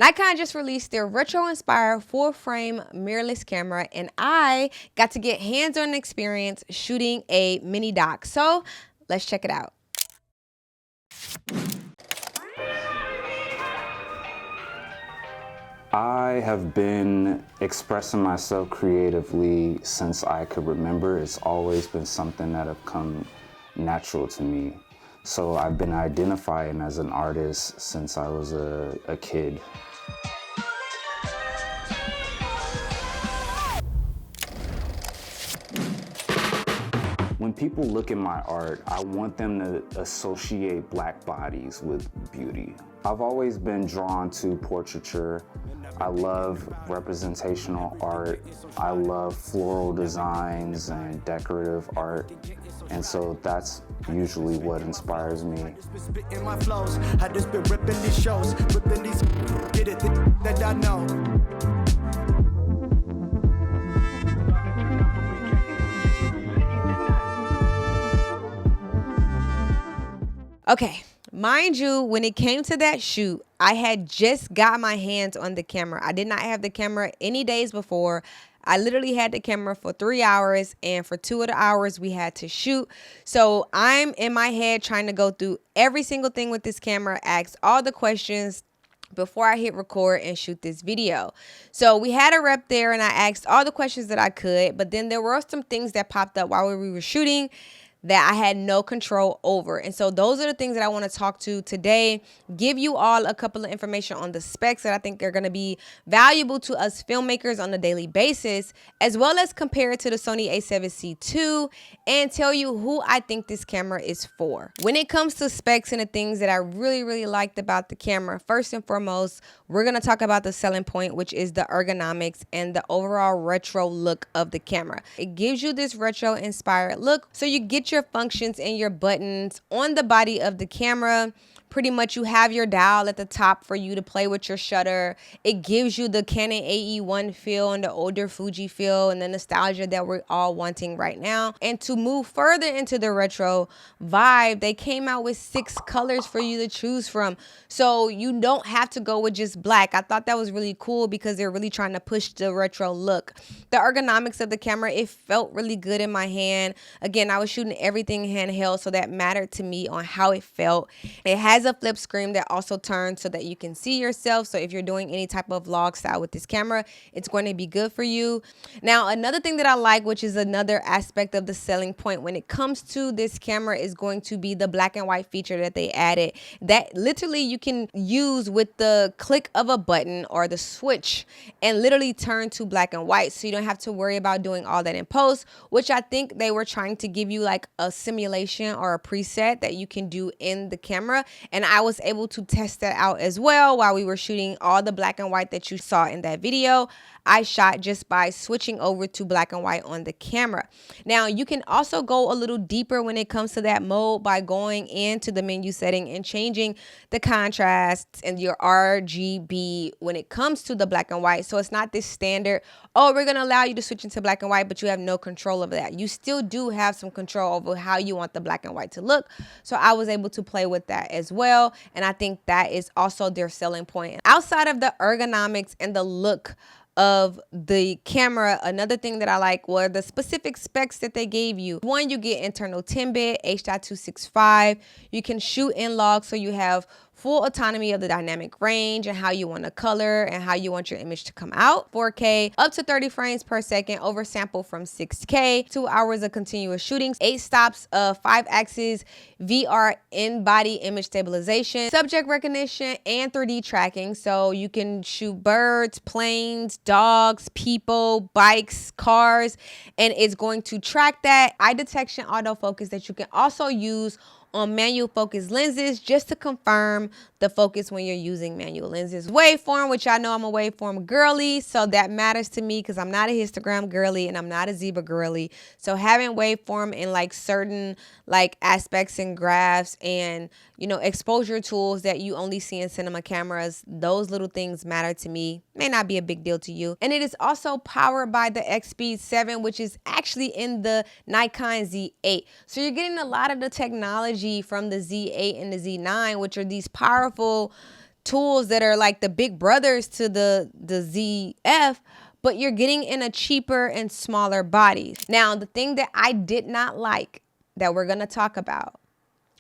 Nikon just released their retro-inspired full-frame mirrorless camera, and I got to get hands-on experience shooting a mini doc. So let's check it out. I have been expressing myself creatively since I could remember. It's always been something that have come natural to me. So I've been identifying as an artist since I was a kid. When people look at my art, I want them to associate black bodies with beauty. I've always been drawn to portraiture. I love representational art. I love floral designs and decorative art. And so that's usually what inspires me. Okay, mind you, when it came to that shoot, I had just got my hands on the camera. I did not have the camera any days before. I literally had the camera for 3 hours, and for 2 of the hours we had to shoot. So I'm in my head trying to go through every single thing with this camera, ask all the questions before I hit record and shoot this video. So we had a rep there and I asked all the questions that I could, but then there were some things that popped up while we were shooting that I had no control over. And so those are the things that I want to talk to today, give you all a couple of information on the specs that I think are going to be valuable to us filmmakers on a daily basis, as well as compare it to the Sony A7C II, and tell you who I think this camera is for. When it comes to specs and the things that I really liked about the camera, first and foremost, we're going to talk about the selling point, which is the ergonomics and the overall retro look of the camera. It gives you this retro inspired look, so you get your functions and your buttons on the body of the camera. Pretty much you have your dial at the top for you to play with your shutter. It gives you the Canon AE1 feel and the older Fuji feel and the nostalgia that we're all wanting right now. And to move further into the retro vibe, they came out with 6 colors for you to choose from. So you don't have to go with just black. I thought that was really cool because they're really trying to push the retro look. The ergonomics of the camera, it felt really good in my hand. Again, I was shooting everything handheld, so that mattered to me on how it felt. It has a flip screen that also turns so that you can see yourself. So if you're doing any type of vlog style with this camera, it's going to be good for you. Now, another thing that I like, which is another aspect of the selling point when it comes to this camera, is going to be the black and white feature that they added, that literally you can use with the click of a button or the switch and literally turn to black and white. So you don't have to worry about doing all that in post, which I think they were trying to give you like a simulation or a preset that you can do in the camera. And I was able to test that out as well while we were shooting all the black and white that you saw in that video. I shot just by switching over to black and white on the camera. Now, you can also go a little deeper when it comes to that mode by going into the menu setting and changing the contrast and your RGB when it comes to the black and white. So it's not this standard, oh, we're going to allow you to switch into black and white, but you have no control over that. You still do have some control over how you want the black and white to look. So I was able to play with that as well. And I think that is also their selling point. Outside of the ergonomics and the look of the camera, another thing that I like were the specific specs that they gave you. One, you get internal 10-bit H.265. You can shoot in log, so you have full autonomy of the dynamic range and how you want to color and how you want your image to come out. 4K, up to 30 frames per second, oversample from 6K, 2 hours of continuous shooting, 8 stops of 5-axis VR in-body image stabilization, subject recognition, and 3D tracking. So you can shoot birds, planes, dogs, people, bikes, cars, and it's going to track that. Eye detection autofocus that you can also use on manual focus lenses just to confirm the focus when you're using manual lenses. Waveform, which I know I'm a waveform girly, so that matters to me because I'm not a histogram girly and I'm not a zebra girly. So having waveform in like certain like aspects and graphs and, you know, exposure tools that you only see in cinema cameras, those little things matter to me. May not be a big deal to you. And it is also powered by the X-Speed 7, which is actually in the Nikon Z8. So you're getting a lot of the technology from the Z8 and the Z9, which are these powerful tools that are like the big brothers to the Z F, but you're getting in a cheaper and smaller body. Now, the thing that I did not like that we're gonna talk about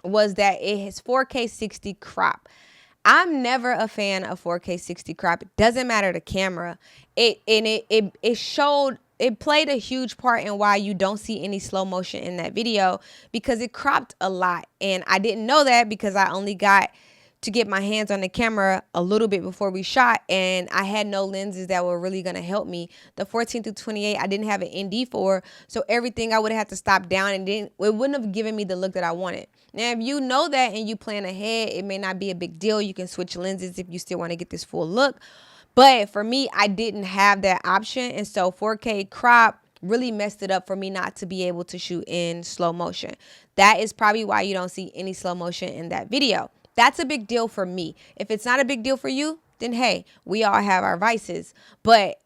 was that it has 4K 60 crop. I'm never a fan of 4K 60 crop. It doesn't matter the camera. It showed, it played a huge part in why you don't see any slow motion in that video, because it cropped a lot. And I didn't know that because I only got to get my hands on the camera a little bit before we shot, and I had no lenses that were really going to help me. The 14 to 28 I didn't have an ND for, so everything I would have had to stop down, and it wouldn't have given me the look that I wanted. Now, if you know that and you plan ahead, it may not be a big deal. You can switch lenses if you still want to get this full look. But for me, I didn't have that option, and so 4K crop really messed it up for me not to be able to shoot in slow motion. That is probably why you don't see any slow motion in that video. That's a big deal for me. If it's not a big deal for you, then hey, we all have our vices. But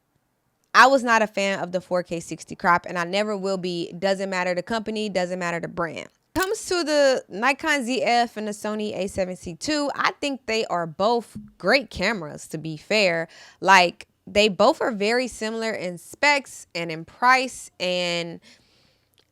I was not a fan of the 4K 60 crop, and I never will be. Doesn't matter the company, doesn't matter the brand. Comes to the Nikon Z F and the Sony A7C II, I think they are both great cameras, to be fair. Like, they both are very similar in specs and in price, and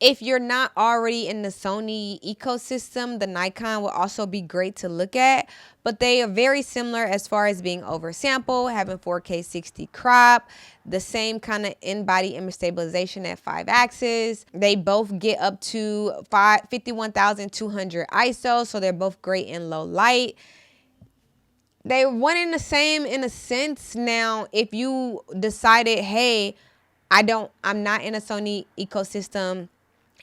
if you're not already in the Sony ecosystem, the Nikon will also be great to look at, but they are very similar as far as being oversample, having 4K 60 crop, the same kind of in-body image stabilization at 5 axis. They both get up to 51,200 ISO, so they're both great in low light. They're one and the same in a sense. Now, if you decided, hey, I'm not in a Sony ecosystem,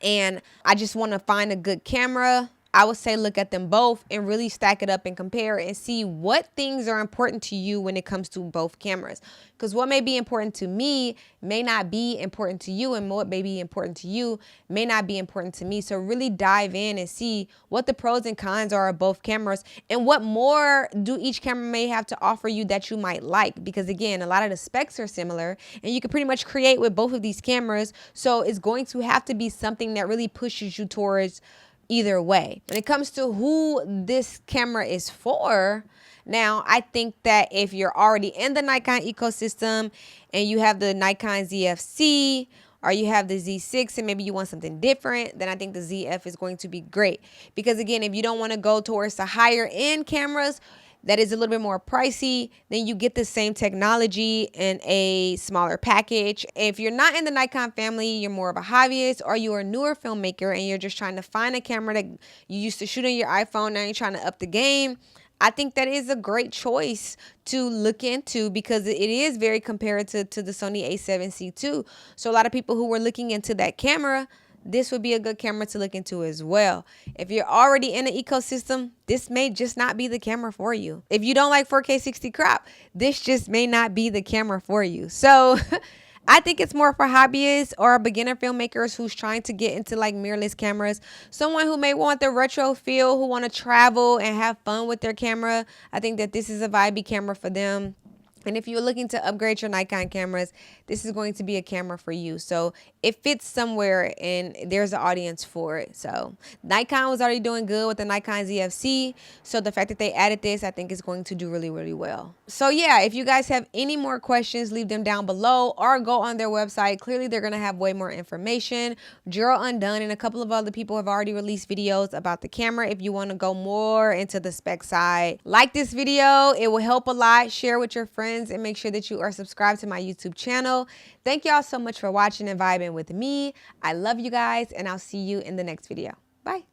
and I just want to find a good camera, I would say look at them both and really stack it up and compare and see what things are important to you when it comes to both cameras. Because what may be important to me may not be important to you, and what may be important to you may not be important to me. So really dive in and see what the pros and cons are of both cameras, and what more do each camera may have to offer you that you might like. Because again, a lot of the specs are similar, and you can pretty much create with both of these cameras. So it's going to have to be something that really pushes you towards either way. When it comes to who this camera is for, now I think that if you're already in the Nikon ecosystem and you have the Nikon ZFC or you have the Z6 and maybe you want something different, then I think the ZF is going to be great. Because again, if you don't want to go towards the higher end cameras that is a little bit more pricey, then you get the same technology in a smaller package. If you're not in the Nikon family, you're more of a hobbyist, or you're a newer filmmaker and you're just trying to find a camera that you used to shoot on your iPhone, now you're trying to up the game, I think that is a great choice to look into, because it is very comparative to the Sony A7C II. So a lot of people who were looking into that camera, this would be a good camera to look into as well. If you're already in the ecosystem, this may just not be the camera for you. If you don't like 4K 60 crop, this just may not be the camera for you. So I think it's more for hobbyists or beginner filmmakers who's trying to get into like mirrorless cameras. Someone who may want the retro feel, who want to travel and have fun with their camera. I think that this is a vibey camera for them. And if you're looking to upgrade your Nikon cameras, this is going to be a camera for you. So it fits somewhere and there's an audience for it. So Nikon was already doing good with the Nikon ZFC. So the fact that they added this, I think is going to do really, really well. So yeah, if you guys have any more questions, leave them down below or go on their website. Clearly, they're going to have way more information. Gerald Undone and a couple of other people have already released videos about the camera if you want to go more into the spec side. Like this video, it will help a lot. Share with your friends and make sure that you are subscribed to my YouTube channel. Thank y'all so much for watching and vibing with me. I love you guys, and I'll see you in the next video. Bye.